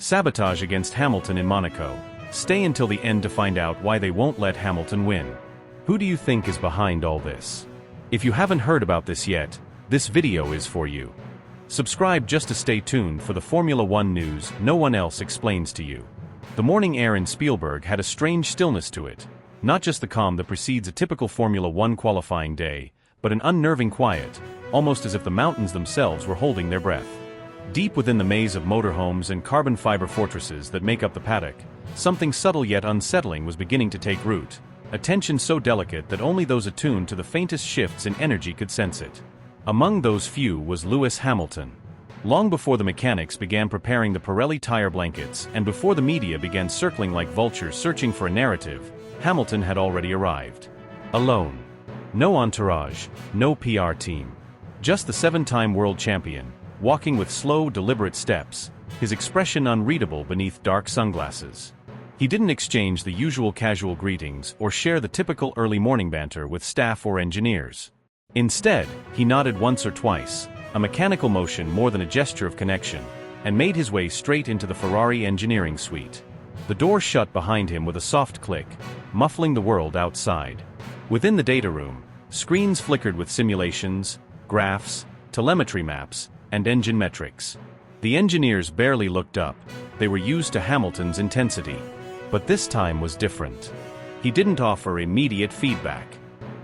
Sabotage against Hamilton in Monaco. Stay until the end to find out why they won't let Hamilton win. Who do you think is behind all this? If you haven't heard about this yet, this video is for you. Subscribe just to stay tuned for the Formula One news no one else explains to you. The morning air in Spielberg had a strange stillness to it. Not just the calm that precedes a typical Formula One qualifying day, but an unnerving quiet, almost as if the mountains themselves were holding their breath. Deep within the maze of motorhomes and carbon fiber fortresses that make up the paddock, something subtle yet unsettling was beginning to take root, a tension so delicate that only those attuned to the faintest shifts in energy could sense it. Among those few was Lewis Hamilton. Long before the mechanics began preparing the Pirelli tire blankets and before the media began circling like vultures searching for a narrative, Hamilton had already arrived. Alone. No entourage, no PR team. Just the seven-time world champion, walking with slow, deliberate steps, his expression unreadable beneath dark sunglasses. He didn't exchange the usual casual greetings or share the typical early morning banter with staff or engineers. Instead, he nodded once or twice, a mechanical motion more than a gesture of connection, and made his way straight into the Ferrari engineering suite. The door shut behind him with a soft click, muffling the world outside. Within the data room, screens flickered with simulations, graphs, telemetry maps, and engine metrics. The engineers barely looked up. They were used to Hamilton's intensity. But this time was different. He didn't offer immediate feedback.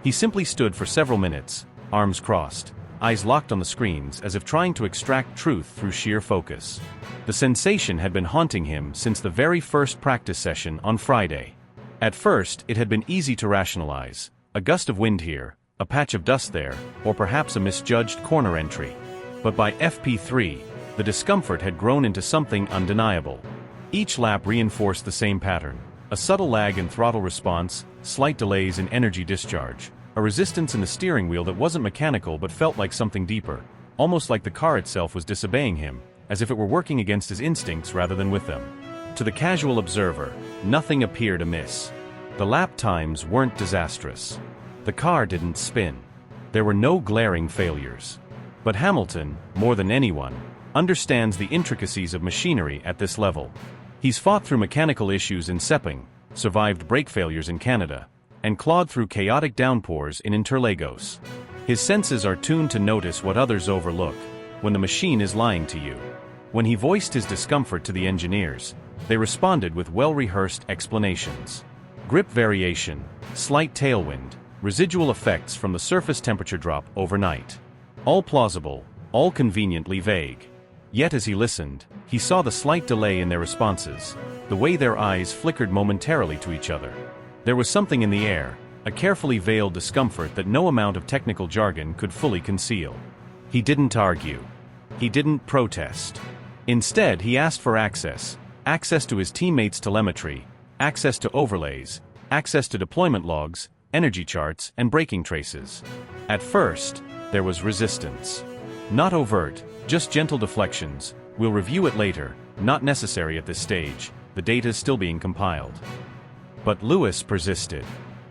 He simply stood for several minutes, arms crossed, eyes locked on the screens as if trying to extract truth through sheer focus. The sensation had been haunting him since the very first practice session on Friday. At first, it had been easy to rationalize. A gust of wind here, a patch of dust there, or perhaps a misjudged corner entry. But by FP3, the discomfort had grown into something undeniable. Each lap reinforced the same pattern. A subtle lag in throttle response, slight delays in energy discharge, a resistance in the steering wheel that wasn't mechanical but felt like something deeper, almost like the car itself was disobeying him, as if it were working against his instincts rather than with them. To the casual observer, nothing appeared amiss. The lap times weren't disastrous. The car didn't spin. There were no glaring failures. But Hamilton, more than anyone, understands the intricacies of machinery at this level. He's fought through mechanical issues in Sepang, survived brake failures in Canada, and clawed through chaotic downpours in Interlagos. His senses are tuned to notice what others overlook, when the machine is lying to you. When he voiced his discomfort to the engineers, they responded with well-rehearsed explanations. Grip variation, slight tailwind, residual effects from the surface temperature drop overnight. All plausible, all conveniently vague. Yet as he listened, he saw the slight delay in their responses, the way their eyes flickered momentarily to each other. There was something in the air, a carefully veiled discomfort that no amount of technical jargon could fully conceal. He didn't argue. He didn't protest. Instead, he asked for access to his teammates' telemetry, access to overlays, access to deployment logs, energy charts, and braking traces. At first, there was resistance. Not overt, just gentle deflections. We'll review it later, not necessary at this stage, the data is still being compiled. But Lewis persisted.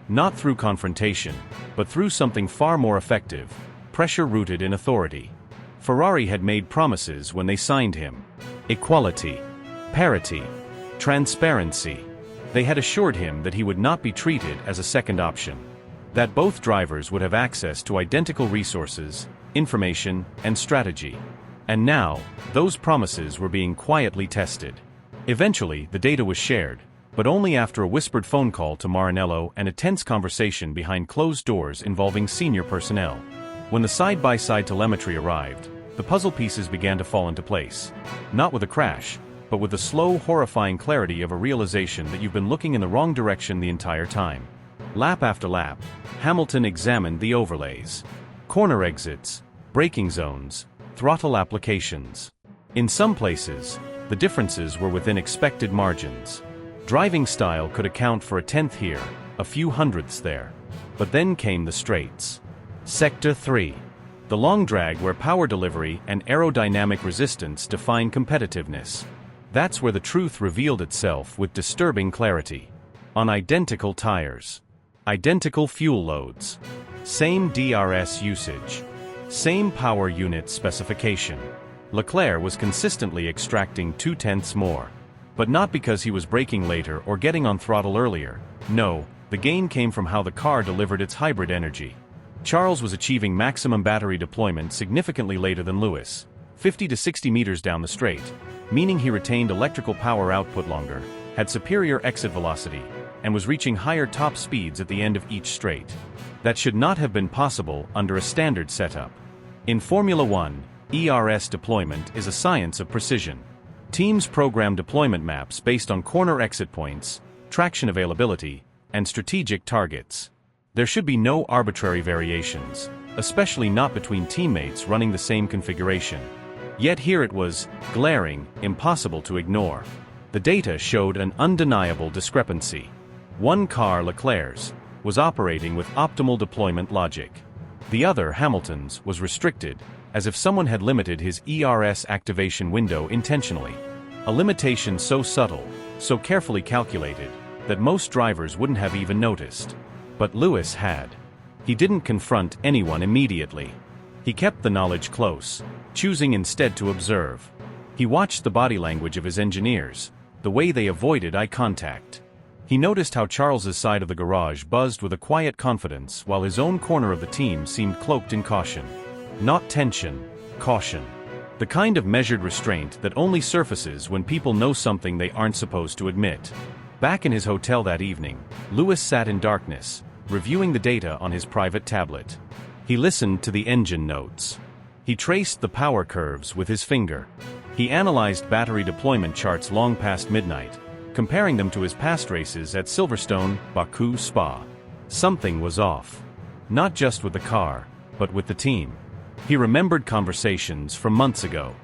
Not through confrontation, but through something far more effective, pressure rooted in authority. Ferrari had made promises when they signed him. Equality, parity, transparency. They had assured him that he would not be treated as a second option. That both drivers would have access to identical resources, information, and strategy. And now, those promises were being quietly tested. Eventually, the data was shared, but only after a whispered phone call to Maranello and a tense conversation behind closed doors involving senior personnel. When the side-by-side telemetry arrived, the puzzle pieces began to fall into place. Not with a crash, but with the slow, horrifying clarity of a realization that you've been looking in the wrong direction the entire time. Lap after lap, Hamilton examined the overlays. Corner exits, braking zones, throttle applications. In some places, the differences were within expected margins. Driving style could account for a tenth here, a few hundredths there. But then came the straights. Sector 3. The long drag where power delivery and aerodynamic resistance define competitiveness. That's where the truth revealed itself with disturbing clarity. On identical tires. Identical fuel loads. Same DRS usage. Same power unit specification. Leclerc was consistently extracting 0.2 more. But not because he was braking later or getting on throttle earlier. No, the gain came from how the car delivered its hybrid energy. Charles was achieving maximum battery deployment significantly later than Lewis, 50 to 60 meters down the straight, meaning he retained electrical power output longer, had superior exit velocity, and was reaching higher top speeds at the end of each straight. That should not have been possible under a standard setup. In Formula One, ERS deployment is a science of precision. Teams program deployment maps based on corner exit points, traction availability, and strategic targets. There should be no arbitrary variations, especially not between teammates running the same configuration. Yet here it was, glaring, impossible to ignore. The data showed an undeniable discrepancy. One car, Leclerc's, was operating with optimal deployment logic. The other, Hamilton's, was restricted, as if someone had limited his ERS activation window intentionally. A limitation so subtle, so carefully calculated, that most drivers wouldn't have even noticed. But Lewis had. He didn't confront anyone immediately. He kept the knowledge close, choosing instead to observe. He watched the body language of his engineers, the way they avoided eye contact. He noticed how Charles's side of the garage buzzed with a quiet confidence while his own corner of the team seemed cloaked in caution. Not tension, caution. The kind of measured restraint that only surfaces when people know something they aren't supposed to admit. Back in his hotel that evening, Lewis sat in darkness, reviewing the data on his private tablet. He listened to the engine notes. He traced the power curves with his finger. He analyzed battery deployment charts long past midnight, comparing them to his past races at Silverstone, Baku, Spa. Something was off. Not just with the car, but with the team. He remembered conversations from months ago.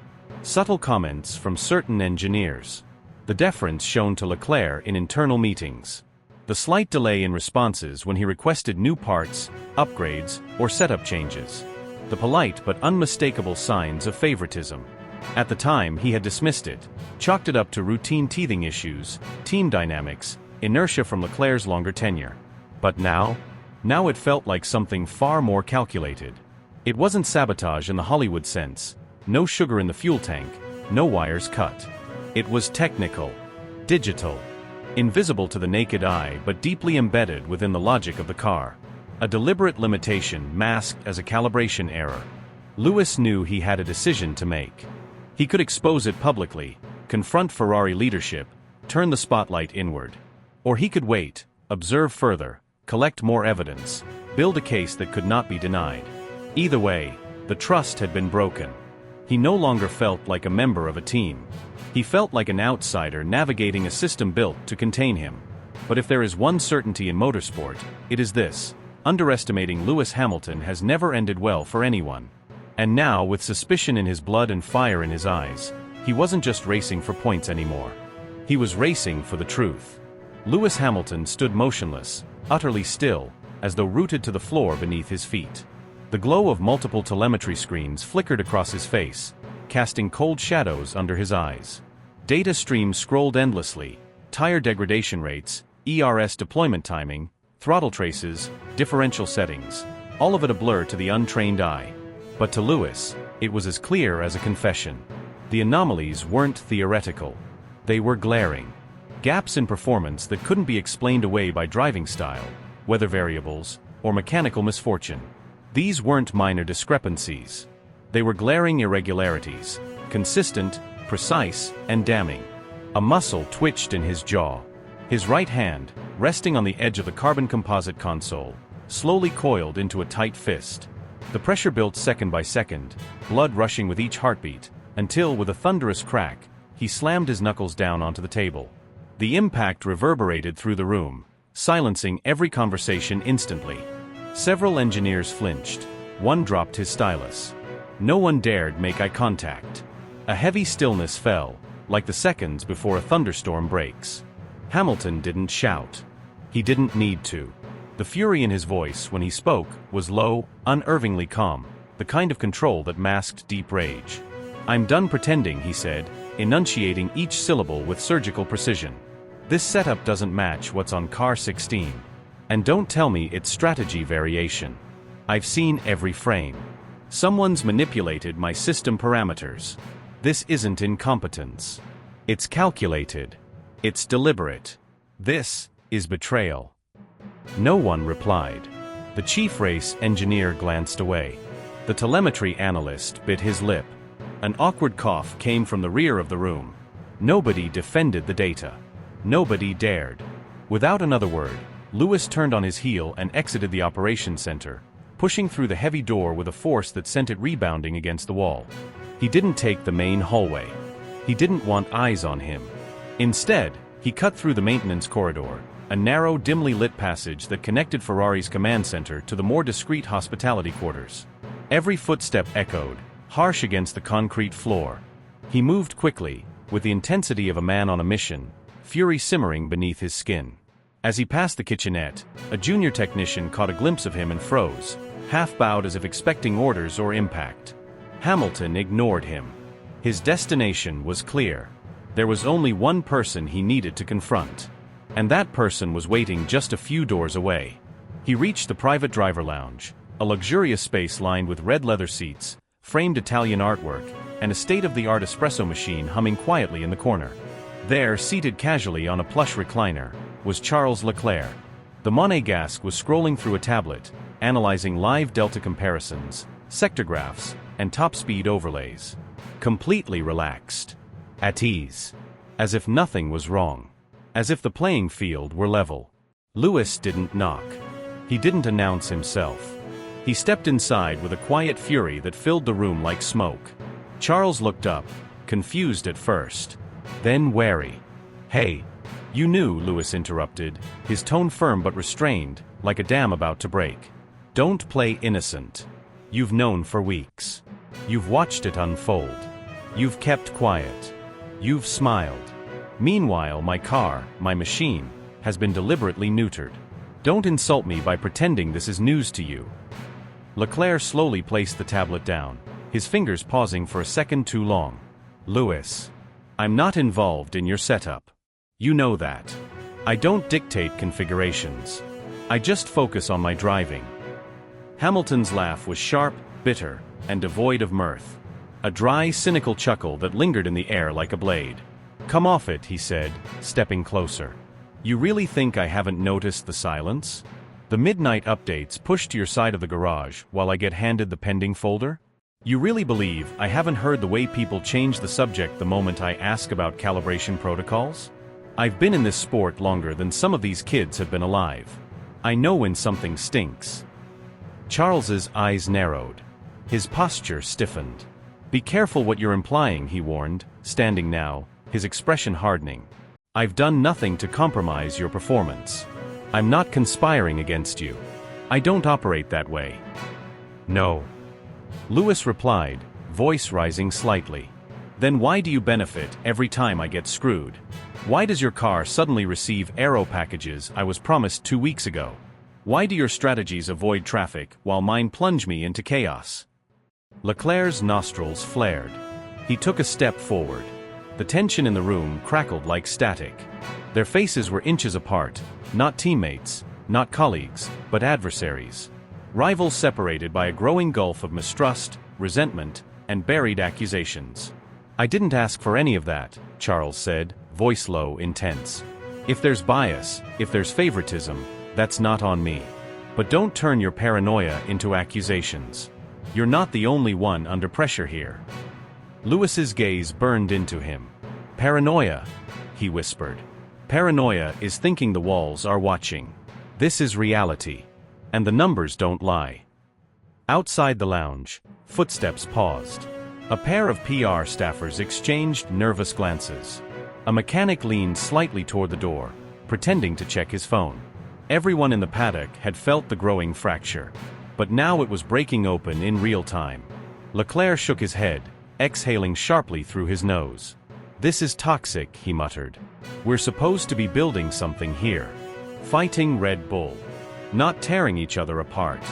Subtle comments from certain engineers. The deference shown to Leclerc in internal meetings. The slight delay in responses when he requested new parts, upgrades, or setup changes. The polite but unmistakable signs of favoritism. At the time he had dismissed it, chalked it up to routine teething issues, team dynamics, inertia from Leclerc's longer tenure. But now it felt like something far more calculated. It wasn't sabotage in the Hollywood sense, no sugar in the fuel tank, no wires cut. It was technical, digital, invisible to the naked eye but deeply embedded within the logic of the car. A deliberate limitation masked as a calibration error. Lewis knew he had a decision to make. He could expose it publicly, confront Ferrari leadership, turn the spotlight inward. Or he could wait, observe further, collect more evidence, build a case that could not be denied. Either way, the trust had been broken. He no longer felt like a member of a team. He felt like an outsider navigating a system built to contain him. But if there is one certainty in motorsport, it is this: underestimating Lewis Hamilton has never ended well for anyone. And now, with suspicion in his blood and fire in his eyes, he wasn't just racing for points anymore. He was racing for the truth. Lewis Hamilton stood motionless, utterly still, as though rooted to the floor beneath his feet. The glow of multiple telemetry screens flickered across his face, casting cold shadows under his eyes. Data streams scrolled endlessly: tire degradation rates, ERS deployment timing, throttle traces, differential settings, all of it a blur to the untrained eye. But to Lewis, it was as clear as a confession. The anomalies weren't theoretical. They were glaring. Gaps in performance that couldn't be explained away by driving style, weather variables, or mechanical misfortune. These weren't minor discrepancies. They were glaring irregularities, consistent, precise, and damning. A muscle twitched in his jaw. His right hand, resting on the edge of the carbon composite console, slowly coiled into a tight fist. The pressure built second by second, blood rushing with each heartbeat, until, with a thunderous crack, he slammed his knuckles down onto the table. The impact reverberated through the room, silencing every conversation instantly. Several engineers flinched. One dropped his stylus. No one dared make eye contact. A heavy stillness fell, like the seconds before a thunderstorm breaks. Hamilton didn't shout. He didn't need to. The fury in his voice when he spoke was low, unervingly calm, the kind of control that masked deep rage. "I'm done pretending," he said, enunciating each syllable with surgical precision. "This setup doesn't match what's on car 16. And don't tell me it's strategy variation. I've seen every frame. Someone's manipulated my system parameters. This isn't incompetence. It's calculated. It's deliberate. This is betrayal. No one replied. The chief race engineer glanced away. The telemetry analyst bit his lip. An awkward cough came from the rear of the room. Nobody defended the data. Nobody dared. Without another word, Lewis turned on his heel and exited the operations center, pushing through the heavy door with a force that sent it rebounding against the wall. He didn't take the main hallway. He didn't want eyes on him. Instead, he cut through the maintenance corridor, a narrow, dimly lit passage that connected Ferrari's command center to the more discreet hospitality quarters. Every footstep echoed, harsh against the concrete floor. He moved quickly, with the intensity of a man on a mission, fury simmering beneath his skin. As he passed the kitchenette, a junior technician caught a glimpse of him and froze, half-bowed as if expecting orders or impact. Hamilton ignored him. His destination was clear. There was only one person he needed to confront. And that person was waiting just a few doors away. He reached the private driver lounge, a luxurious space lined with red leather seats, framed Italian artwork, and a state-of-the-art espresso machine humming quietly in the corner. There, seated casually on a plush recliner, was Charles Leclerc. The Monégasque was scrolling through a tablet, analyzing live delta comparisons, sector graphs, and top-speed overlays. Completely relaxed. At ease. As if nothing was wrong. As if the playing field were level. Lewis didn't knock. He didn't announce himself. He stepped inside with a quiet fury that filled the room like smoke. Charles looked up, confused at first. Then wary. "Hey." "You knew," Lewis interrupted, his tone firm but restrained, like a dam about to break. "Don't play innocent. You've known for weeks. You've watched it unfold. You've kept quiet. You've smiled. Meanwhile, my car, my machine, has been deliberately neutered. Don't insult me by pretending this is news to you." Leclerc slowly placed the tablet down, his fingers pausing for a second too long. "Lewis, I'm not involved in your setup. You know that. I don't dictate configurations. I just focus on my driving." Hamilton's laugh was sharp, bitter, and devoid of mirth. A dry, cynical chuckle that lingered in the air like a blade. "Come off it," he said, stepping closer. "You really think I haven't noticed the silence? The midnight updates pushed to your side of the garage while I get handed the pending folder? You really believe I haven't heard the way people change the subject the moment I ask about calibration protocols? I've been in this sport longer than some of these kids have been alive. I know when something stinks." Charles's eyes narrowed. His posture stiffened. "Be careful what you're implying," he warned, standing now, his expression hardening. "I've done nothing to compromise your performance. I'm not conspiring against you. I don't operate that way." "No." Lewis replied, voice rising slightly. "Then why do you benefit every time I get screwed? Why does your car suddenly receive aero packages I was promised 2 weeks ago? Why do your strategies avoid traffic while mine plunge me into chaos?" Leclerc's nostrils flared. He took a step forward. The tension in the room crackled like static. Their faces were inches apart, not teammates, not colleagues, but adversaries. Rivals separated by a growing gulf of mistrust, resentment, and buried accusations. "I didn't ask for any of that," Charles said, voice low, intense. "If there's bias, if there's favoritism, that's not on me. But don't turn your paranoia into accusations. You're not the only one under pressure here." Lewis's gaze burned into him. "Paranoia," he whispered. "Paranoia is thinking the walls are watching. This is reality. And the numbers don't lie." Outside the lounge, footsteps paused. A pair of PR staffers exchanged nervous glances. A mechanic leaned slightly toward the door, pretending to check his phone. Everyone in the paddock had felt the growing fracture. But now it was breaking open in real time. Leclerc shook his head, exhaling sharply through his nose. "This is toxic," he muttered. "We're supposed to be building something here. Fighting Red Bull. Not tearing each other apart."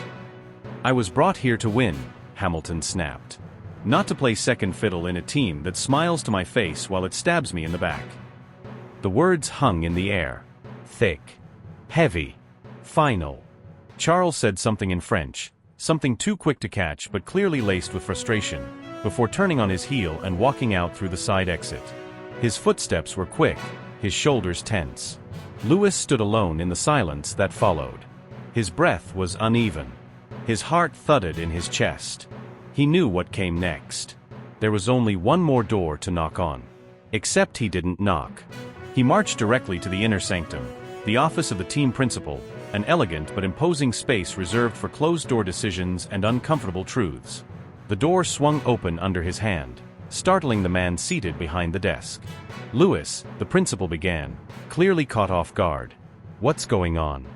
"I was brought here to win," Hamilton snapped. "Not to play second fiddle in a team that smiles to my face while it stabs me in the back." The words hung in the air. Thick. Heavy. Final. Charles said something in French, something too quick to catch but clearly laced with frustration, before turning on his heel and walking out through the side exit. His footsteps were quick, his shoulders tense. Lewis stood alone in the silence that followed. His breath was uneven. His heart thudded in his chest. He knew what came next. There was only one more door to knock on. Except he didn't knock. He marched directly to the inner sanctum, the office of the team principal, an elegant but imposing space reserved for closed-door decisions and uncomfortable truths. The door swung open under his hand, startling the man seated behind the desk. Lewis, the principal began, clearly caught off guard. "What's going on?"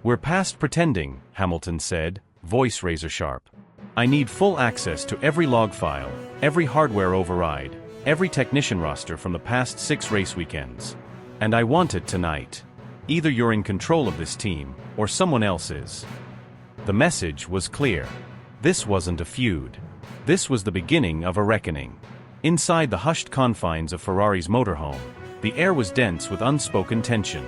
"We're past pretending," Hamilton said, voice razor-sharp. "I need full access to every log file, every hardware override, every technician roster from the past 6 race weekends. And I want it tonight. Either you're in control of this team, or someone else is." The message was clear. This wasn't a feud. This was the beginning of a reckoning. Inside the hushed confines of Ferrari's motorhome, the air was dense with unspoken tension.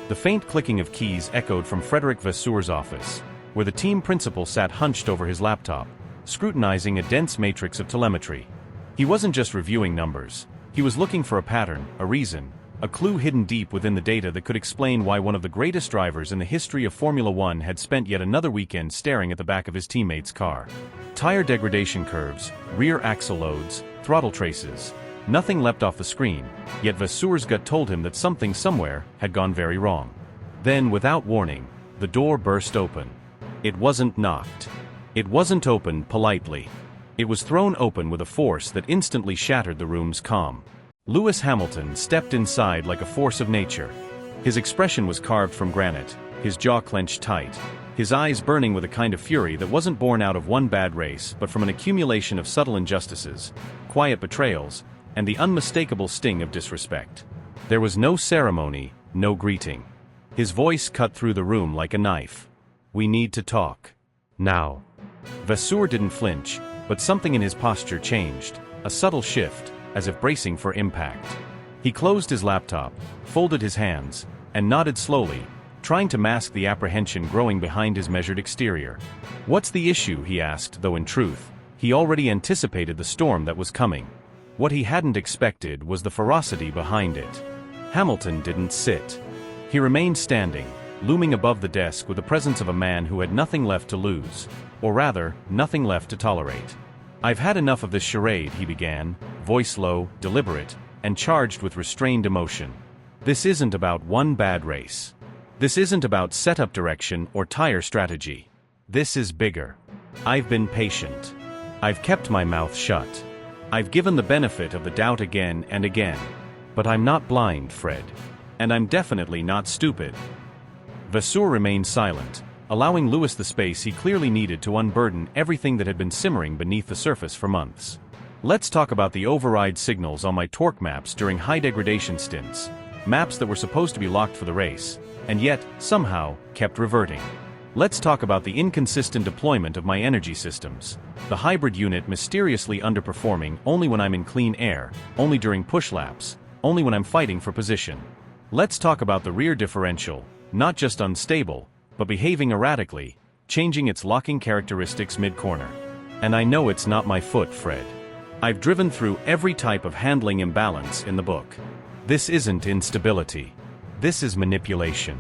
The faint clicking of keys echoed from Frederick Vasseur's office, where the team principal sat hunched over his laptop, scrutinizing a dense matrix of telemetry. He wasn't just reviewing numbers. He was looking for a pattern, a reason, a clue hidden deep within the data that could explain why one of the greatest drivers in the history of Formula One had spent yet another weekend staring at the back of his teammate's car. Tire degradation curves, rear axle loads, throttle traces. Nothing leapt off the screen, yet Vasseur's gut told him that something somewhere had gone very wrong. Then, without warning, the door burst open. It wasn't knocked. It wasn't opened politely. It was thrown open with a force that instantly shattered the room's calm. Lewis Hamilton stepped inside like a force of nature. His expression was carved from granite, his jaw clenched tight, his eyes burning with a kind of fury that wasn't born out of one bad race but from an accumulation of subtle injustices, quiet betrayals, and the unmistakable sting of disrespect. There was no ceremony, no greeting. His voice cut through the room like a knife. "We need to talk. Now." Vasseur didn't flinch, but something in his posture changed, a subtle shift, as if bracing for impact. He closed his laptop, folded his hands, and nodded slowly, trying to mask the apprehension growing behind his measured exterior. "What's the issue?" he asked, though in truth, he already anticipated the storm that was coming. What he hadn't expected was the ferocity behind it. Hamilton didn't sit. He remained standing, looming above the desk with the presence of a man who had nothing left to lose, or rather, nothing left to tolerate. "I've had enough of this charade," he began, voice low, deliberate, and charged with restrained emotion. "This isn't about one bad race. This isn't about setup direction or tire strategy. This is bigger. I've been patient. I've kept my mouth shut. I've given the benefit of the doubt again and again. But I'm not blind, Fred. And I'm definitely not stupid." Vasseur remained silent, allowing Lewis the space he clearly needed to unburden everything that had been simmering beneath the surface for months. "Let's talk about the override signals on my torque maps during high degradation stints, maps that were supposed to be locked for the race, and yet, somehow, kept reverting. Let's talk about the inconsistent deployment of my energy systems, the hybrid unit mysteriously underperforming only when I'm in clean air, only during push laps, only when I'm fighting for position. Let's talk about the rear differential, not just unstable, but behaving erratically, changing its locking characteristics mid-corner. And I know it's not my foot, Fred. I've driven through every type of handling imbalance in the book. This isn't instability. This is manipulation."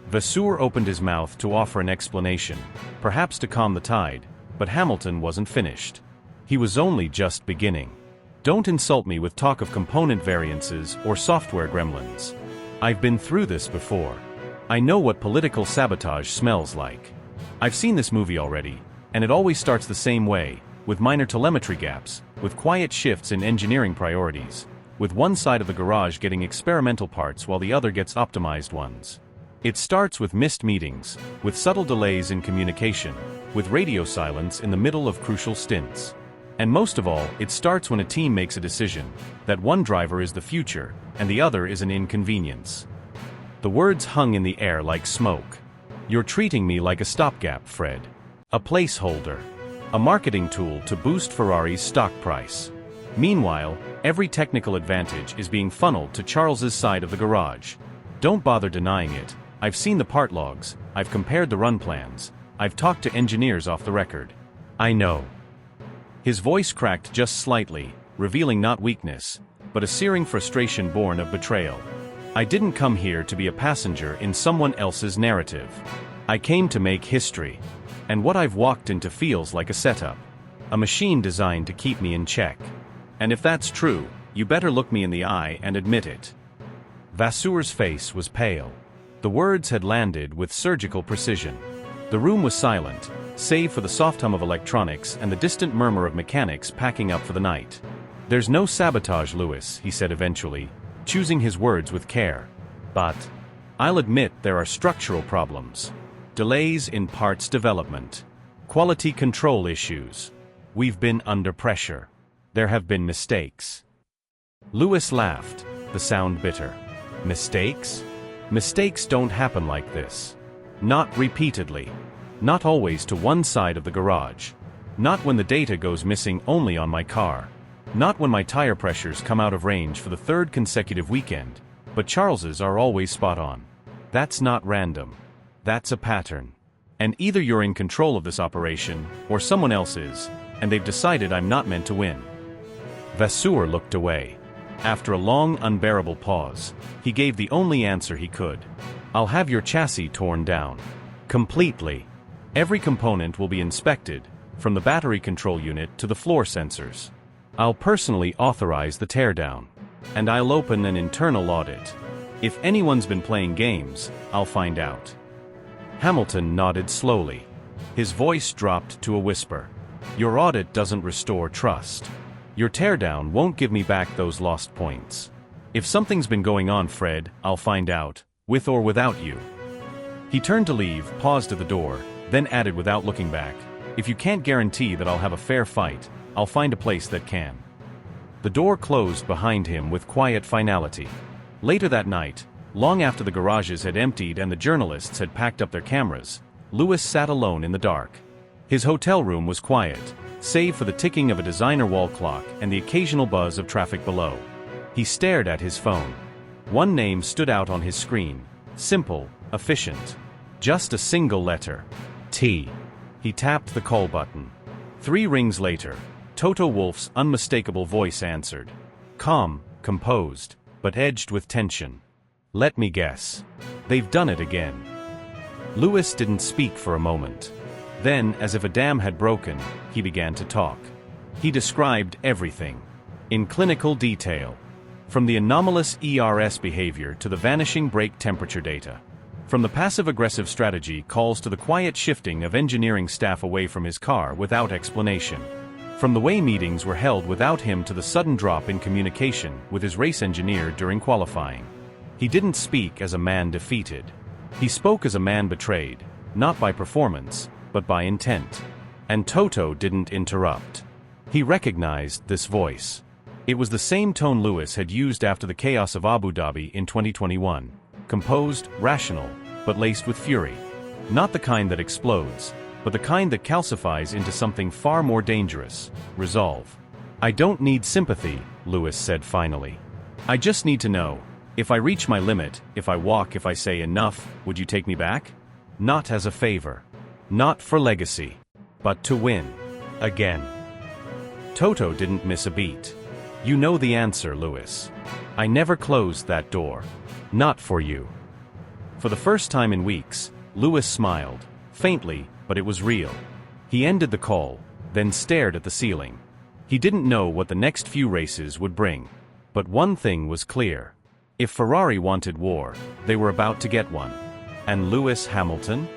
Vasseur opened his mouth to offer an explanation, perhaps to calm the tide, but Hamilton wasn't finished. He was only just beginning. "Don't insult me with talk of component variances or software gremlins. I've been through this before. I know what political sabotage smells like. I've seen this movie already, and it always starts the same way, with minor telemetry gaps, with quiet shifts in engineering priorities, with one side of the garage getting experimental parts while the other gets optimized ones. It starts with missed meetings, with subtle delays in communication, with radio silence in the middle of crucial stints. And most of all, it starts when a team makes a decision, that one driver is the future, and the other is an inconvenience." The words hung in the air like smoke. "You're treating me like a stopgap, Fred. A placeholder. A marketing tool to boost Ferrari's stock price. Meanwhile, every technical advantage is being funneled to Charles's side of the garage. Don't bother denying it. I've seen the part logs, I've compared the run plans, I've talked to engineers off the record. I know. His voice cracked just slightly, revealing not weakness, but a searing frustration born of betrayal. I didn't come here to be a passenger in someone else's narrative. I came to make history. And what I've walked into feels like a setup. A machine designed to keep me in check. And if that's true, you better look me in the eye and admit it. Vasseur's face was pale. The words had landed with surgical precision. The room was silent, save for the soft hum of electronics and the distant murmur of mechanics packing up for the night. There's no sabotage, Lewis, he said eventually, choosing his words with care. But I'll admit there are structural problems. Delays in parts development. Quality control issues. We've been under pressure. There have been mistakes. Lewis laughed, the sound bitter. Mistakes? Mistakes don't happen like this. Not repeatedly. Not always to one side of the garage. Not when the data goes missing only on my car. Not when my tire pressures come out of range for the third consecutive weekend. But Charles's are always spot on. That's not random. That's a pattern. And either you're in control of this operation, or someone else is, and they've decided I'm not meant to win. Vasseur looked away. After a long, unbearable pause, he gave the only answer he could. I'll have your chassis torn down. Completely. Every component will be inspected, from the battery control unit to the floor sensors. I'll personally authorize the teardown. And I'll open an internal audit. If anyone's been playing games, I'll find out. Hamilton nodded slowly. His voice dropped to a whisper. Your audit doesn't restore trust. Your teardown won't give me back those lost points. If something's been going on, Fred, I'll find out, with or without you. He turned to leave, paused at the door, then added without looking back, if you can't guarantee that I'll have a fair fight, I'll find a place that can. The door closed behind him with quiet finality. Later that night, long after the garages had emptied and the journalists had packed up their cameras, Lewis sat alone in the dark. His hotel room was quiet, save for the ticking of a designer wall clock and the occasional buzz of traffic below. He stared at his phone. One name stood out on his screen. Simple, efficient. Just a single letter. T. He tapped the call button. 3 rings later, Toto Wolff's unmistakable voice answered. Calm, composed, but edged with tension. Let me guess. They've done it again. Lewis didn't speak for a moment. Then, as if a dam had broken, he began to talk. He described everything. In clinical detail. From the anomalous ERS behavior to the vanishing brake temperature data. From the passive-aggressive strategy calls to the quiet shifting of engineering staff away from his car without explanation. From the way meetings were held without him to the sudden drop in communication with his race engineer during qualifying. He didn't speak as a man defeated. He spoke as a man betrayed, not by performance, but by intent. And Toto didn't interrupt. He recognized this voice. It was the same tone Lewis had used after the chaos of Abu Dhabi in 2021. Composed, rational, but laced with fury. Not the kind that explodes, but the kind that calcifies into something far more dangerous: resolve. I don't need sympathy, Lewis said finally. I just need to know, if I reach my limit, if I walk, if I say enough, would you take me back? Not as a favor. Not for legacy. But to win. Again. Toto didn't miss a beat. You know the answer, Lewis. I never closed that door. Not for you. For the first time in weeks, Lewis smiled, faintly, but it was real. He ended the call, then stared at the ceiling. He didn't know what the next few races would bring. But one thing was clear. If Ferrari wanted war, they were about to get one. And Lewis Hamilton?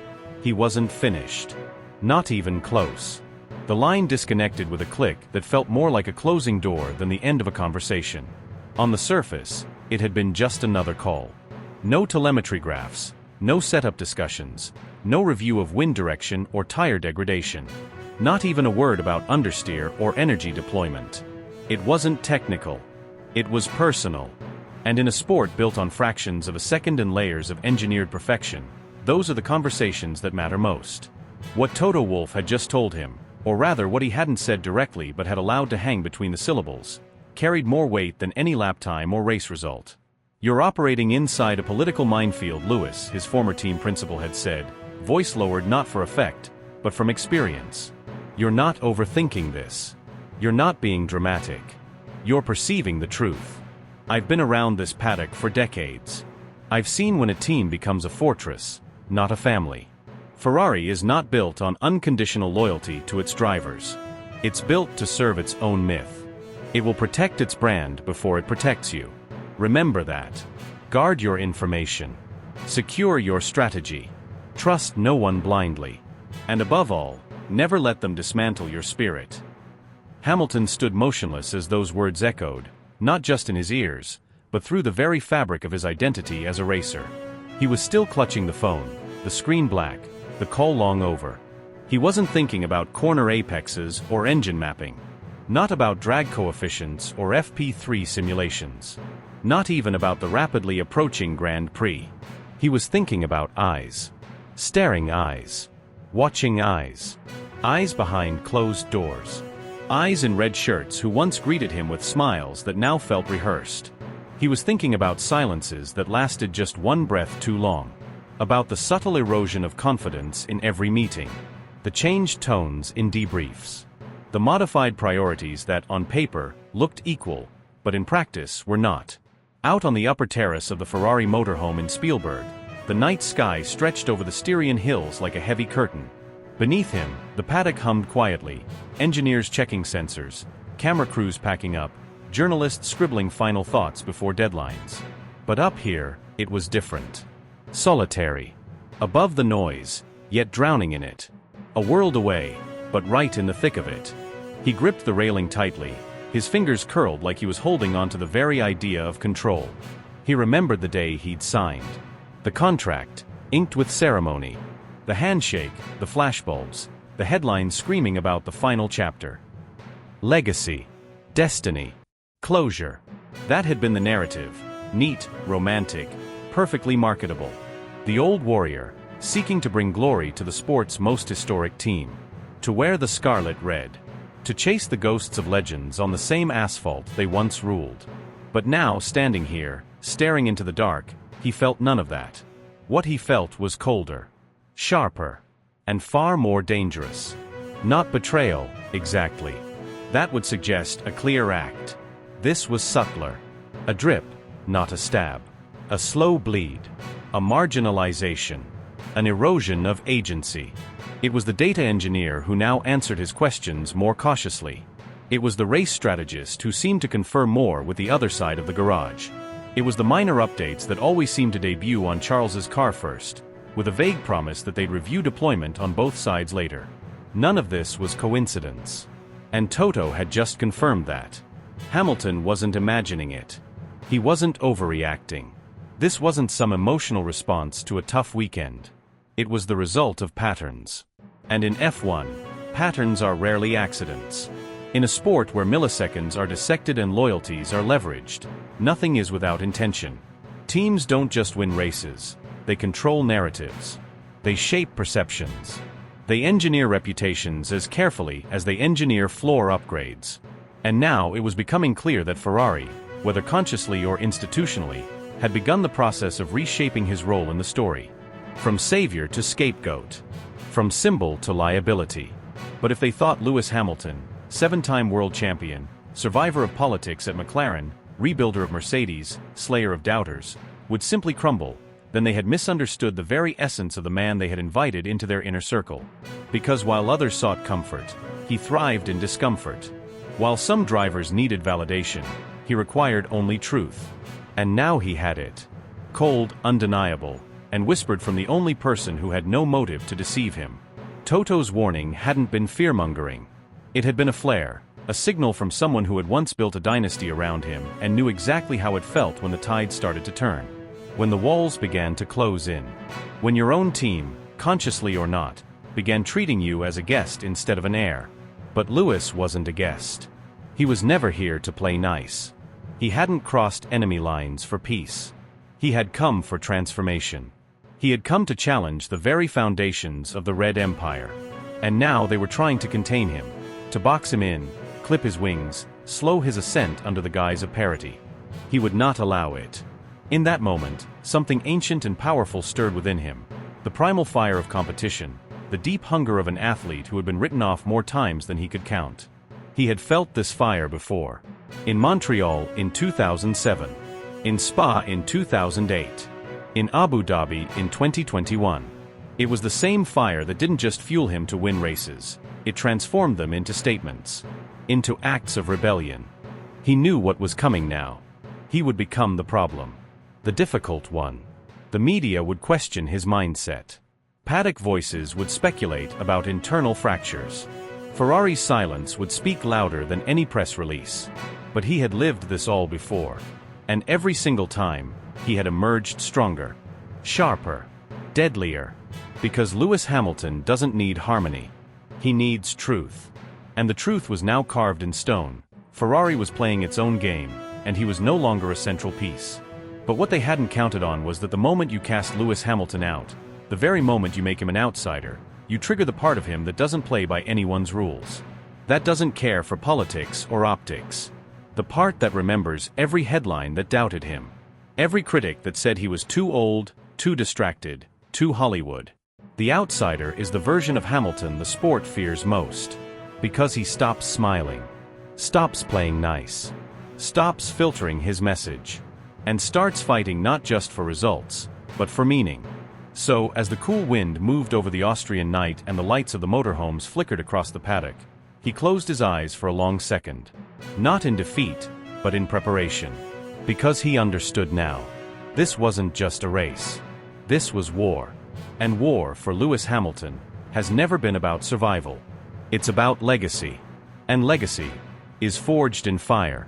He wasn't finished. Not even close. The line disconnected with a click that felt more like a closing door than the end of a conversation. On the surface, it had been just another call. No telemetry graphs, no setup discussions, no review of wind direction or tire degradation. Not even a word about understeer or energy deployment. It wasn't technical. It was personal. And in a sport built on fractions of a second and layers of engineered perfection, those are the conversations that matter most. What Toto Wolff had just told him, or rather what he hadn't said directly but had allowed to hang between the syllables, carried more weight than any lap time or race result. You're operating inside a political minefield, Lewis, his former team principal had said, voice lowered not for effect, but from experience. You're not overthinking this. You're not being dramatic. You're perceiving the truth. I've been around this paddock for decades. I've seen when a team becomes a fortress, not a family. Ferrari is not built on unconditional loyalty to its drivers. It's built to serve its own myth. It will protect its brand before it protects you. Remember that. Guard your information. Secure your strategy. Trust no one blindly. And above all, never let them dismantle your spirit. Hamilton stood motionless as those words echoed, not just in his ears, but through the very fabric of his identity as a racer. He was still clutching the phone, the screen black, the call long over. He wasn't thinking about corner apexes or engine mapping. Not about drag coefficients or FP3 simulations. Not even about the rapidly approaching Grand Prix. He was thinking about eyes. Staring eyes. Watching eyes. Eyes behind closed doors. Eyes in red shirts who once greeted him with smiles that now felt rehearsed. He was thinking about silences that lasted just one breath too long. About the subtle erosion of confidence in every meeting. The changed tones in debriefs. The modified priorities that, on paper, looked equal, but in practice were not. Out on the upper terrace of the Ferrari motorhome in Spielberg, the night sky stretched over the Styrian hills like a heavy curtain. Beneath him, the paddock hummed quietly, engineers checking sensors, camera crews packing up, journalists scribbling final thoughts before deadlines. But up here, it was different. Solitary. Above the noise, yet drowning in it. A world away, but right in the thick of it. He gripped the railing tightly, his fingers curled like he was holding onto the very idea of control. He remembered the day he'd signed. The contract, inked with ceremony. The handshake, the flashbulbs, the headlines screaming about the final chapter. Legacy. Destiny. Closure. That had been the narrative. Neat, romantic, perfectly marketable. The old warrior, seeking to bring glory to the sport's most historic team. To wear the scarlet red. To chase the ghosts of legends on the same asphalt they once ruled. But now, standing here, staring into the dark, he felt none of that. What he felt was colder. Sharper. And far more dangerous. Not betrayal, exactly. That would suggest a clear act. This was subtler. A drip, not a stab. A slow bleed. A marginalization. An erosion of agency. It was the data engineer who now answered his questions more cautiously. It was the race strategist who seemed to confer more with the other side of the garage. It was the minor updates that always seemed to debut on Charles's car first, with a vague promise that they'd review deployment on both sides later. None of this was coincidence. And Toto had just confirmed that. Hamilton wasn't imagining it. He wasn't overreacting. This wasn't some emotional response to a tough weekend. It was the result of patterns. And in F1, patterns are rarely accidents. In a sport where milliseconds are dissected and loyalties are leveraged, nothing is without intention. Teams don't just win races. They control narratives. They shape perceptions. They engineer reputations as carefully as they engineer floor upgrades. And now it was becoming clear that Ferrari, whether consciously or institutionally, had begun the process of reshaping his role in the story. From savior to scapegoat. From symbol to liability. But if they thought Lewis Hamilton, seven-time world champion, survivor of politics at McLaren, rebuilder of Mercedes, slayer of doubters, would simply crumble, then they had misunderstood the very essence of the man they had invited into their inner circle. Because while others sought comfort, he thrived in discomfort. While some drivers needed validation, he required only truth. And now he had it. Cold, undeniable, and whispered from the only person who had no motive to deceive him. Toto's warning hadn't been fear-mongering. It had been a flare, a signal from someone who had once built a dynasty around him and knew exactly how it felt when the tide started to turn. When the walls began to close in. When your own team, consciously or not, began treating you as a guest instead of an heir. But Lewis wasn't a guest. He was never here to play nice. He hadn't crossed enemy lines for peace. He had come for transformation. He had come to challenge the very foundations of the Red Empire. And now they were trying to contain him, to box him in, clip his wings, slow his ascent under the guise of parity. He would not allow it. In that moment, something ancient and powerful stirred within him, the primal fire of competition, the deep hunger of an athlete who had been written off more times than he could count. He had felt this fire before. In Montreal in 2007. In Spa in 2008. In Abu Dhabi in 2021. It was the same fire that didn't just fuel him to win races, it transformed them into statements. Into acts of rebellion. He knew what was coming now. He would become the problem. The difficult one. The media would question his mindset. Paddock voices would speculate about internal fractures. Ferrari's silence would speak louder than any press release. But he had lived this all before. And every single time, he had emerged stronger. Sharper. Deadlier. Because Lewis Hamilton doesn't need harmony. He needs truth. And the truth was now carved in stone. Ferrari was playing its own game, and he was no longer a central piece. But what they hadn't counted on was that the moment you cast Lewis Hamilton out, the very moment you make him an outsider, you trigger the part of him that doesn't play by anyone's rules. That doesn't care for politics or optics. The part that remembers every headline that doubted him. Every critic that said he was too old, too distracted, too Hollywood. The outsider is the version of Hamilton the sport fears most. Because he stops smiling. Stops playing nice. Stops filtering his message. And starts fighting not just for results, but for meaning. So, as the cool wind moved over the Austrian night and the lights of the motorhomes flickered across the paddock, he closed his eyes for a long second. Not in defeat, but in preparation. Because he understood now. This wasn't just a race. This was war. And war, for Lewis Hamilton, has never been about survival. It's about legacy. And legacy is forged in fire.